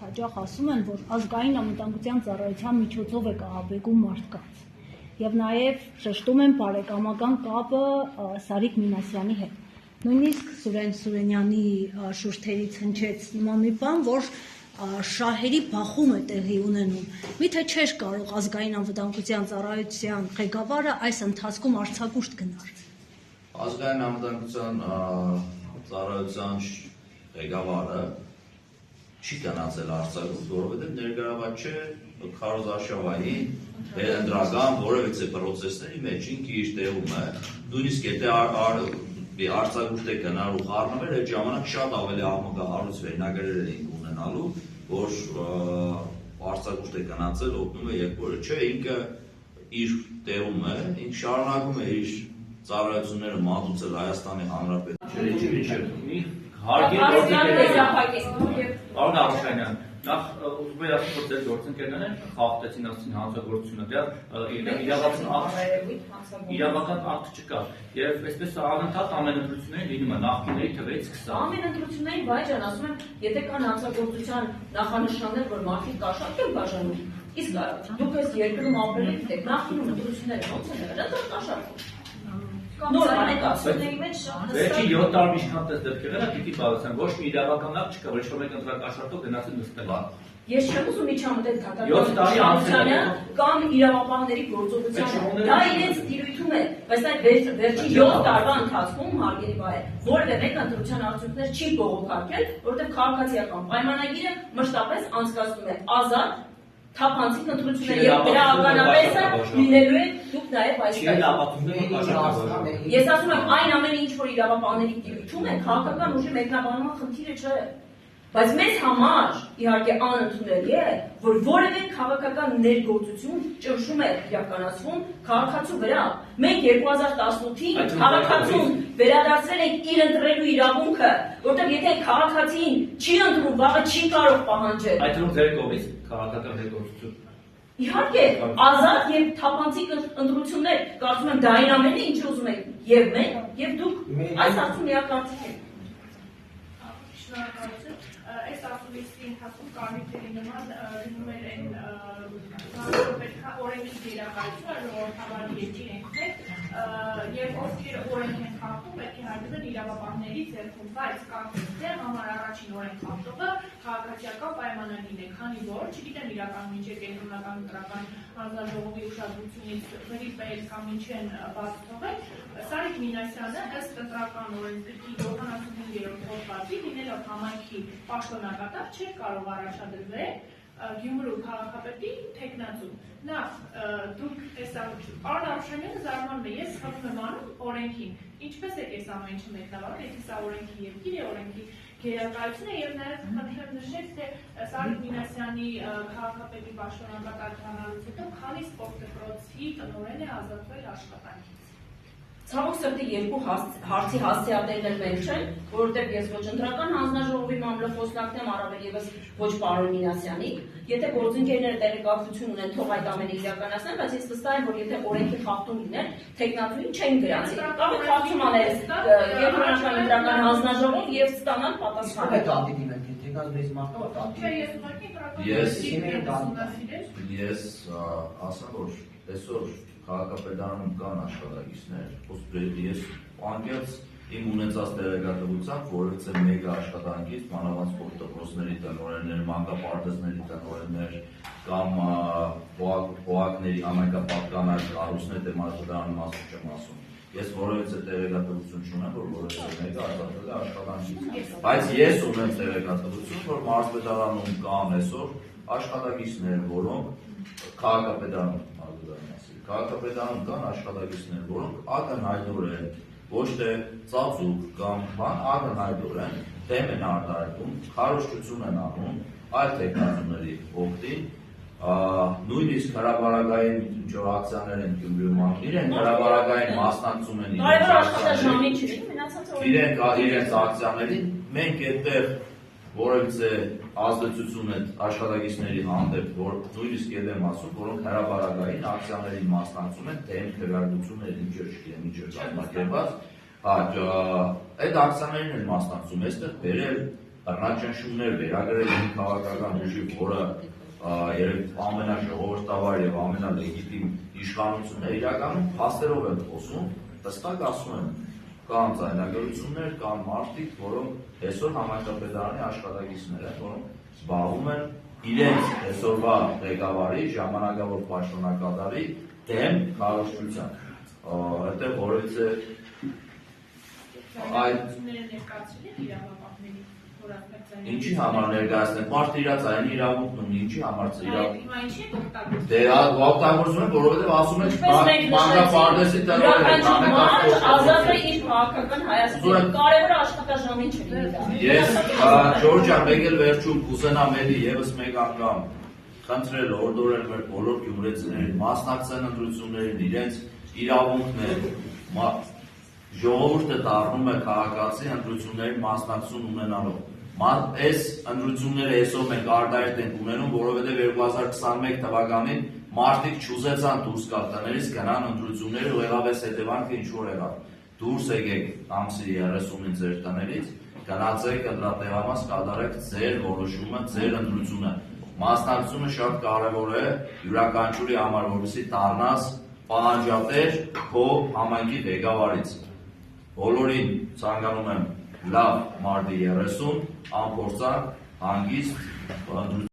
հաճախ ասում են, որ ազգային անվտանգության ծառայության միջոցով է ահաբեկում մարդկանց։ Եվ նաև շեշտում են բարեկամական կապը Սարիկ Մինասյանի հետ։ Նույնիսկ Սուրեն Սուրենյանի շուրթերից հնչեց նման մի բան, որ շահերի բախում է տեղի ունենում։ Միթե չէր կարող ազգային անվտանգության ծառայության ղեկավարը այս ընթացքում արձակուրդ գնալ։ Ազգային անվտանգության ծառայության ղեկավարը չի գնացել արձակուրդ, որովհետև ներգրաված չէ քարոզարշավային ընդրական որևիցե պրոցեսների մեջ, ինքը իր տեղում է, նույնիսկ եթե արձակուրդ է գնալու խառնվել, այդ ժամանակ շատ ավելի աղմկահարույց վերնագրեր էինք ունենալու, որ արձակուրդ է գնացել, օգնում է երկրորդ, չէ, ինքը իր տեղում է, ինքը շարունակում է իր ծառայությունները մատուցել Հայաստանի Հանրապետությունում։ Պարոն Արուշանյան, նախ ուզում եմ ասել, որ ձեր գործընկերներն խախտեցին ասին հանցագործությունը, իրավական ակտ չկա, եւ այսպես անընդհատ ամեն ընտրություններին լինում է նախկինների թվերից 20։ Ամեն ընտրությունների բայջան, ասում եմ, եթե կան հանցագործության նախանշաններ, որ մարդիկ կաշառք են բաժանում, իսկ դուք այս երկրում ապրել եք, նախկինում ընտրությունները ոնց են եղել, դա կաշառք։ Վերջին 7 տարում ինչքան տես դեպք եղել է, պիտի բացեմ, ոչ մի իրավական ակտ չկա, որ ինչ-որ մեկ ընտրակաշառքով գնացել նստել։ Ես չեմ ուզում միջամտել քարտակերությանը կամ իրավապահների գործողությանը, դա իրենց տիրույթում է, բայց այդ վերջին 7 տարվա ընթացքում հարգելի բայ, որևէ մեկ ընտրության արդյունքներ չի բողոքարկել, որովհետև քաղաքացիական պայմանագիրը մշտապես անցկացնում է ազատ թափանցիկ ընտրություններ եւ դրա ականատեսը լինելու է դուք նաեւ այստեղ։ Ես ասում եմ այն ամենը ինչ որ իրավապահների տիրույթում է, քաղաքական ուժի մեկնաբանման խնդիրը չէ։ Բայց մեզ համար իհարկե անընդունելի է, որ որևէ քաղաքական ներգործություն ճնշում է իրականացվում քաղաքացու վրա։ Մենք 2018-ին քաղաքացուն վերադարձրել ենք իր ընտրելու իրավունքը, որտեղ եթե քաղաքացին չի ընտրում, վաղը չի կարող պահանջել։ Այդ թվում ձեր կողմից քաղաքական ներգործություն։ Իհարկե, ազատ եւ թափանցիկ ընտրություններ, կարծում եմ դա այն ամենը, ինչ ուզում եք եւ մենք, եւ դուք այս հարցում միակարծիք եք։ Շնորհակալություն։ Այս ասուլիսի ընթացքում կարմիրների նման լինում էր այն պետք է օրենքի դերակատարությունը ժողովրդավարի երկիրենք է եւ ովքեր օրենք են խախտում պետք է հարգեն իրավապահների ձեռքում, բայց կարգի համար առաջին օրենք խախտողը քաղաքացիական պայմանագիրն է, քանի որ չգիտեմ իրական ինչ է կենտրոնական ընտրական հանձնաժողովի ուշադրությունից վերիպել կամ ինչ են բաց թողել, Սարիկ Մինասյանը ըստ ընտրական օրենսգրքի 75-րդ հոդվածի լինելով համայնքի պաշտոնակատար չէր կարող առաջադրվել Գյումրու քաղաքապետի թեկնածու։ Նախ դուք պարոն Արուշանյանը զարմանում է, ես խփում եմ անում օրենքին։ Ինչպես եք այս ամեն ինչը մեկնաբանել, եթե սա օրենքի երկիր է, օրենքի գերակայություն է եւ նաեւ խնդրեմ նշեք, թե Սարիկ Մինասյանի քաղաքապետի պաշտոնակատար հանրությունից հետո քանի սպորտ դպրոցի տնօրեն է ազատվել աշխատանքից։ Ցավոք սրտի երկու հարցի հասցեատերներ մենք չեն, որովհետև ես ոչ ընտրական հանձնաժողովի մամլոխոսնակն եմ, առավել ևս ոչ պարոն Մինասյանի։ Եթե գործընկերները տեղեկատվություն ունեն, թող այդ ամենը իրականացնեն, բայց ես վստահ եմ, որ եթե օրենքի խախտում լիներ, թեկնածուին չեն գրանցի։ Կարող է խախտում անել կենտրոնական ընտրական հանձնաժողով եւ ստանալ պատասխանը։ Ես ասեմ, որ այսօր քաղաքապետարանում կան աշխատակիցներ, ես անկեղծ իմ ունեցած տեղեկատվությամբ որևէ մեկ աշխատանքից, մանավանդ սպորտ դպրոցների տնօրեններ, մանկապարտեզների տնօրեններ կամ ՕԱԿ-ների համայնքապատկանար կառույցներ դեմարշատարանի մասով չեմ ասում։ Ես որևէ տեղեկատվություն չունեմ, որ որևէ մեկը ազատվել է աշխատանքից։ Բայց ես ունեմ տեղեկատվություն, որ մարզպետարանում կան այսօր աշխատակիցներ, որոնք քաղաքապետարանում կան աշխատակիցներ, որոնք ակնհայտորեն ոչ թե ծածուկ կամ բան ակնհայտորեն դեմ են արտահայտում, քարոզչություն են անում այլ տեխնոլոգիաների օգտին, նույնիսկ հրապարակային ինչ-որ ակցիաներ են Գյումրիում, իրենք հրապարակային մասնակցում են իրենց ակցիաներին, մենք այդտեղ որևէ ազդեցություն է աշխատակիցների հանդեպ, որ նույնիսկ էլ եմ ասում, որոնք հրապարակային ակցիաներին մասնակցում են դեմ քվեարկությունների ինչեր չգիտեմ, ինչեր կազմակերպված, այդ ակցիաներին են մասնակցում, այստեղ բերել բռնաճնշումներ վերագրել մի քաղաքական ուժի, որը երբ ամենաժողովրդավար եւ ամենալեգիտիմ իշխանությունն է, իրականում փաստերով են խոսում, հստակ ասում են, կան ձայնագրություններ, կան մարդիկ, որոնք այսօր համայնքապետարանի աշխատակիցներ են, որոնք զբաղվում են իրենց այսօրվա ղեկավարի, ժամանակավոր պաշտոնակատարի դեմ քարոզչության, այդտեղ որից է ինչի համար ներկայացնել, մարդ իր ձայնի իրավունքն ունի, ինչի համար դե օգտագործում են, որովհետև ասում են մանկապարտեզի յուրաքանչյուր ազատ է իր քաղաքական հայացքով, կարևորը աշխատաժամին չլինի դա։ Ես Ժորժ ջան, մեկ էլ վերջում կուզենամ էլի եւս մեկ անգամ խնդրել օրդորել մեր բոլոր գյումրեցիներին, մասնակցեն ընտրություններին, իրենց իրավունքն է, ժողովուրդը դառնում է քաղաքացի ընտրություններին մասնակցություն ունենալով։ Այս ընտրությունները այսօր մենք արտահայտ ենք ունենում, որովհետև 2021 թվականին մարդիկ չուզեցան դուրս գալ տներից, գնան ընտրությունները ու եղավ այս հետևանքը ինչ որ եղավ։ Դուրս եկեք ամսի 30-ին ձեր տներից, գնացեք ընտրատեղամաս կատարեք ձեր որոշումը, ձեր ընտրությունը։ Մասնակցությունը շատ կարևոր է յուրաքանչյուրի համար, որպեսզի դառնաս պահանջատեր քո համայնքի ղեկավարից։ Բոլորին ցանկանում եմ լավ մարտի 30, անփորձակ, հանգիստ ընտրություն